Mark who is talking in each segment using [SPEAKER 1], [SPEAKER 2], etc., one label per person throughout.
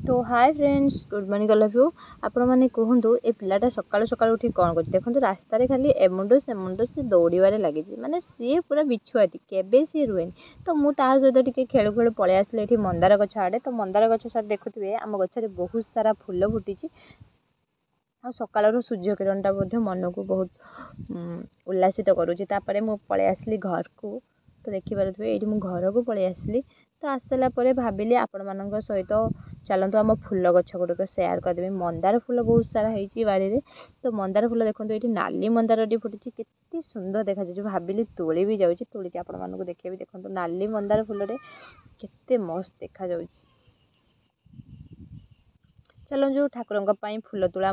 [SPEAKER 1] तो hi friends good morning all of you आपण मैंने कहतु ए पिलाटा सकाळु सकाळु उठी कौन कर देखो रास्तार खाली एमुंड से दौड़े लगी माने सी पूरा बिछुआती केबे सी रुएनि तो मु ता सहित टिके खेलु खेलु पळै आसले एठी मंदार गछ आड़े तो मंदार गछ सार देखुथिबे आम गछरे बहुत सारा फूल फुटी आ सकाळर सूर्य किरणटा मन को बहुत उल्लासित करुच्ची तापर मु पळै आसली घर को तो देखिपे ये घर को पळै आसली तो आसला भाविली आपण मान सहित चलतु आम फूल गछ गुड़िक सेयार करदेवी मंदार फूल बहुत सारा होती बाड़ी में तो मंदार फूल देखो ये नाली मंदार फुटी केते सुंदर देखा भाविली तोली भी जाऊँगी तोलिकी आपण मानक देखिए देखो नाली मंदार फूल केते मस्त देखा जाउछि। चलो जो ठाकुर फूल तोड़ा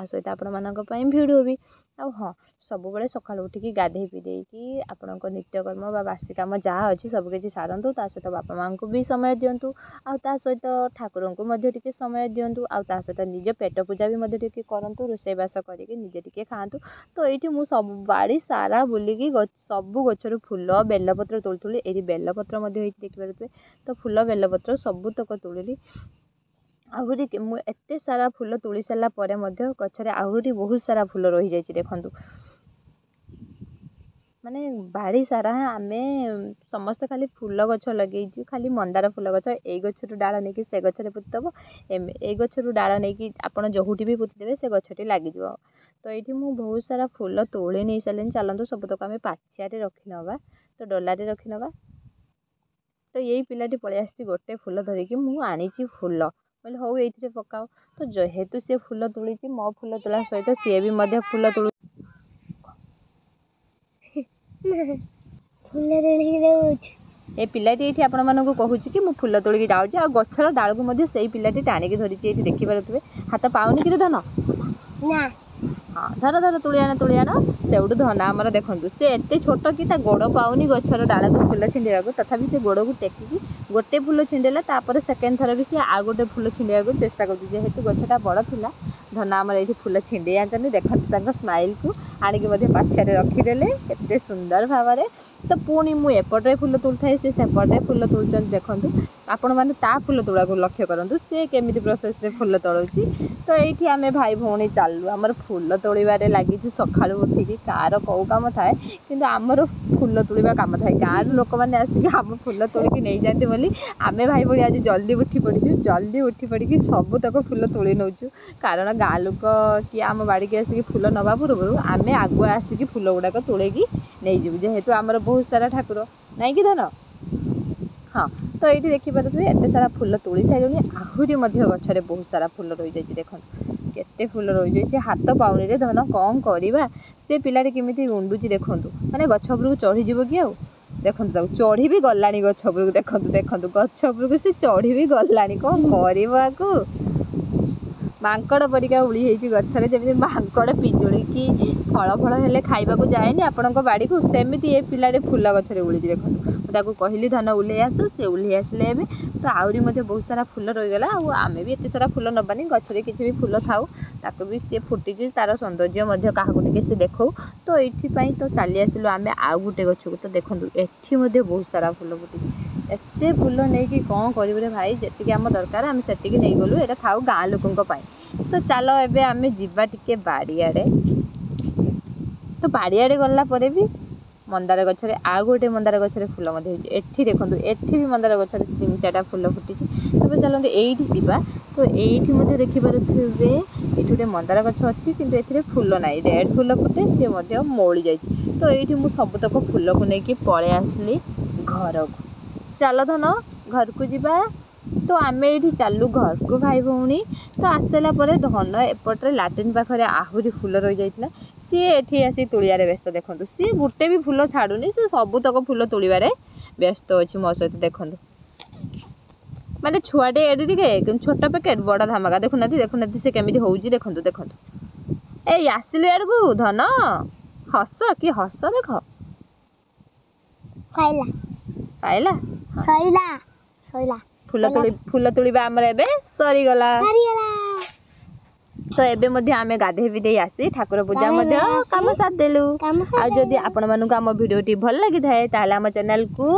[SPEAKER 1] सहित आपण मान भिडियो भी आ हाँ सब बड़े सका उठिकी गाधे पीधे कि आपण नित्यकर्म बासी कम जहाँ अच्छी सबकि सारतु सहित बापा माँ को भी समय दिंतु आ सहित ठाकुर को समय दिंतु आ सहित निज पेट पूजा भी करूँ रोषेईबास करके निजे टिके खातु। तो ये मुझ सब बाड़ी सारा बुलिकी सब गचर फूल बेलपत्र तोलुली ये बेलपत्र देखिए तो फूल बेलपत्र सबुतक तोलिली आहरी एते सारा फूल तोली सारा गचरे आहरी बहुत सारा फूल रही जाइए देखु माने बाड़ी सारा आमे समस्त खाली फूल गछ लगे खाली मंदार फूल गछ ए गचर डाल नहीं से गचरे पुतब ए गचर डाल नहीं आपड़ जोटी भी पुतिदेवे से गछटी लग तो ये मुझे बहुत सारा फूल तोड़ी नहीं सारे चलतु सबतक आम पाछियारे रखी नवा तो डलारे रखी नवा। तो यही पिलाटी पलि आसी गोटे फूल धरिकी मुझे फूल बोले हौ ये पकाओ तो जेहेतु सी फूल तोली मो फूल तोला सहित सी भी फूल तोड़ ए पिलाटी ये आपण मानक कहूँ कि मुझे फूल तोलिकी जाऊँगी आ गछर डाल को से पिलाटी टाणिकी धरी देखिपे हाथ पाऊनी कि धन ना हाँ धर धर तुली आण से धना आमर देखूँ सी एत छोट कि गोड़ पाऊनी गछर डाल को फूल छिंडा तथापि से गोड़ को टेकिकी गोटे फूल छिंडेला सेकेंड थर भी सी आउ गोटे फूल छिंडा चेष्टा करेतु गछटा बड़ था धना आमर ये फूल छिंडे आनी देखते स्माइल को आणिक पाछे रखीदे केते सुंदर भाव तो पुणी मुझे एपटे फूल तोलता से सेपटे फूल तोलुं देखूँ आपण मैंने ता फूल तोड़ा को लक्ष्य करूँ से केमी प्रोसेस रे फूल तोड़ुची। तो ये आम भाई भौणी चालू आमर फूल तोड़े लगी सका उठिकी कार कौ कम थाए कि आमर फूल तोड़ा कम थाए गाँव लोक मैंने आसिक आम फूल तोड़िकी नहीं जाते बोली आम भाई भौणी आज जल्दी उठी पड़ू जल्दी उठी पड़ी सबुतक फूल तोड़ी नौचु कारण गाँ लोक कि आम बाड़ी की आसिक फूल नवा पूर्व आम आगुआ आसिक फूल गुड़ाक तोड़ेकी नहीं जीवु जेहेतु आमर बहुत सारा ठाकुर नाई कि धन हाँ। तो ये देखिपे एत सारा फूल तोड़ी सारे आहरी गचरे बहुत सारा फूल रही जाइए देखो केते फूल रही जाए सी हाथ पाउनी रे धन कौन करवा से पिलाटी केमी उंडुची देखूँ माने गछ उपरକୁ चढ़ीज कि आउ देखो चढ़ी भी गलानी गछ उपरକୁ देखो देखो गछ उपरକୁ से चढ़ी भी गलानी कौन करवाको मांकड़ परिका उड़ी होती गचरे जमी मांकड़ पिजुड़ी कि फल फल हेले खाइबा को जाएनि आपण बाड़ी को सेमती ये पिलाटे फूल गचरे उड़ी देखो ताको कहली धन उल्ले आस से उल्ले आसले तो आहरी बहुत सारा फूल रहीगला आम भी एत सारा फूल नबानी गचरे किसी भी फूल थाऊ ताको भी सी फुटी तार सौंदर्य क्या से देखो। तो ये तो चली आसिलु आम आउ गोटे गछ को तो देखो एठी बहुत सारा फूल फुटी एत फूल नहीं कि कौन करें भाई जी आम दरकार आम से नहीं गलु ये थाऊ गाँ लोकों। तो चलो एबे आमे जिबा टिके बाड़ियाड़े तो बाड़ियाड़े गला परे भी मंदार गछरे आ गोटे मंदार गछरे फूल एठी देखो एठी भी मंदार गछरे 3-4टा फूल फुटी तब चलते एठी जिबा तो एठी मध्य देखि पारुथिबे एठी गोटे मंदार गछ अछि किंतु एथिरे फूल नाइ रेड फूल फुटे से मध्य मोड़ी जाइछि। तो एठी मु सबतक फूल को लेके पळे आसली घर को चलो धन घर को जिबा। तो आम ये चालू घर को भाई भौणी तो आसला धन एपटे लाट्रिन पाखे आहरी फूल रही जाता सी एठी आसी तोड़ियारे व्यस्त देखो सी गोटे भी फूल छाड़ूनी से सबुतक फूल तोड़े व्यस्त अच्छी मो सहित देखो माने छुआटे एटे छोट पैकेट बड़ धमाका देखुना देखुना से केमी हो देखो देखो ए आसिलु यार को धन हस कि हस देख पाइला फूल तोड़ा आमर एबे सरीगला तो एबे मध्य आमे गाधे बिधे आसी ठाकुर पूजा मध्य काम साथ देलु। आ जदि आपण मानक आम वीडियोटी भल लगी थाए ताले आम चैनल को